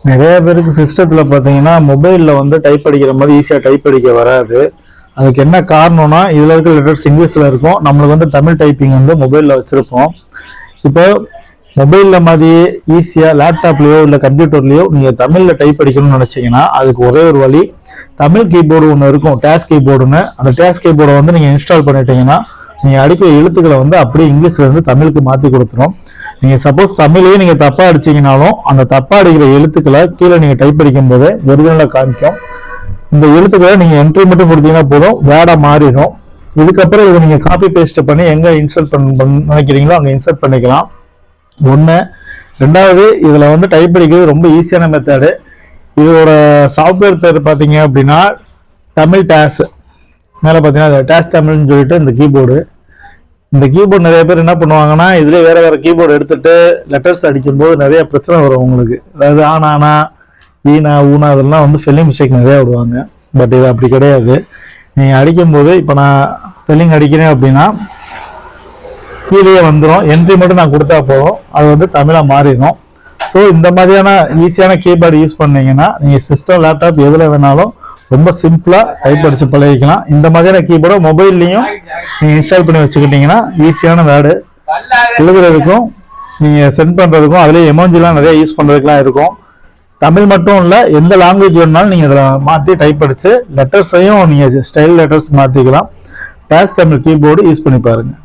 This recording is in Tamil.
நிறைய பேருக்கு சிஸ்டத்தில் பார்த்தீங்கன்னா மொபைலில் வந்து டைப் அடிக்கிற மாதிரி ஈஸியாக டைப் அடிக்க வராது. அதுக்கு என்ன காரணம்னா இதில் இருக்க லெட்டர்ஸ் இங்கிலீஷில் இருக்கும், நம்மளுக்கு வந்து தமிழ் டைப்பிங் வந்து மொபைலில் வச்சுருப்போம். இப்போ மொபைலில் மாதிரியே ஈஸியாக லேப்டாப்லேயோ இல்லை கம்ப்யூட்டர்லேயோ நீங்கள் தமிழில் டைப் அடிக்கணும்னு நினச்சிங்கன்னா அதுக்கு ஒரே ஒரு வழி, தமிழ் கீபோர்டு ஒன்று இருக்கும், டேஸ் கீபோர்டுன்னு. அந்த டேஸ் கீபோர்டை வந்து நீங்கள் இன்ஸ்டால் பண்ணிட்டீங்கன்னா நீங்கள் அடிக்கிற எழுத்துக்களை வந்து அப்படியே இங்கிலீஷ்ல இருந்து தமிழுக்கு மாற்றி கொடுத்துரும். நீங்கள் சப்போஸ் தமிழையே நீங்கள் தப்பாக அடிச்சிங்கனாலும் அந்த தப்பாக அடிக்கிற எழுத்துக்களை கீழே நீங்கள் டைப் அடிக்கும் போது ஒரிஜினலாக காமிக்கும். இந்த எழுத்துக்களை நீங்கள் என்ட்ரி மட்டும் கொடுத்தீங்கன்னா போதும், வேர்டாக மாறிடும். இதுக்கப்புறம் இதை நீங்கள் காப்பி பேஸ்ட் பண்ணி எங்கே இன்சர்ட் நினைக்கிறீங்களோ அங்கே இன்சர்ட் பண்ணிக்கலாம். ஒன்று. ரெண்டாவது, இதில் வந்து டைப் அடிக்கிறது ரொம்ப ஈஸியான மெத்தடு. இதோட சாஃப்ட்வேர் பேர் பார்த்தீங்க அப்படின்னா தமிழ் டேஸ். மேலே பார்த்தீங்கன்னா டேஸ் தமிழ்னு சொல்லிட்டு இந்த கீபோர்டு. இந்த கீபோர்டு நிறைய பேர் என்ன பண்ணுவாங்கன்னா இதுலேயே வேற வேற கீபோர்டு எடுத்துட்டு லெட்டர்ஸ் அடிக்கும்போது நிறைய பிரச்சனை வரும் உங்களுக்கு. அதாவது ஆனானா ஈனா ஊனா அதெல்லாம் வந்து ஸ்பெல்லிங் மிஸ்டேக் நிறையா விடுவாங்க. பட் இது அப்படி கிடையாது. நீங்கள் அடிக்கும்போது இப்போ நான் ஸ்பெல்லிங் அடிக்கிறேன் அப்படின்னா கீழே வந்துடும், என்ட்ரி மட்டும் நான் கொடுத்தா போதும், அது வந்து தமிழாக மாறிடும். ஸோ இந்த மாதிரியான ஈஸியான கீபோர்டு யூஸ் பண்ணீங்கன்னா நீங்கள் சிஸ்டம் லேப்டாப் எதில் வேணாலும் ரொம்ப சிம்பிளாக டைப் அடிச்சு பழகிக்கலாம். இந்த மாதிரியான கீபோர்டை மொபைல்லையும் நீங்கள் இன்ஸ்டால் பண்ணி வச்சுக்கிட்டீங்கன்னா ஈஸியான வேர்டு எழுதுறதுக்கும் நீங்கள் சென்ட் பண்ணுறதுக்கும் அதுலேயே எமோஜிலாம் நிறைய யூஸ் பண்ணுறதுக்குலாம் இருக்கும். தமிழ் மட்டும் இல்லை, எந்த லாங்குவேஜ் வேணுனாலும் நீங்கள் இதில் மாற்றி டைப் அடித்து லெட்டர்ஸையும் நீங்கள் ஸ்டைல் லெட்டர்ஸ் மாற்றிக்கலாம். டேஸ் தமிழ் கீபோர்டு யூஸ் பண்ணி பாருங்கள்.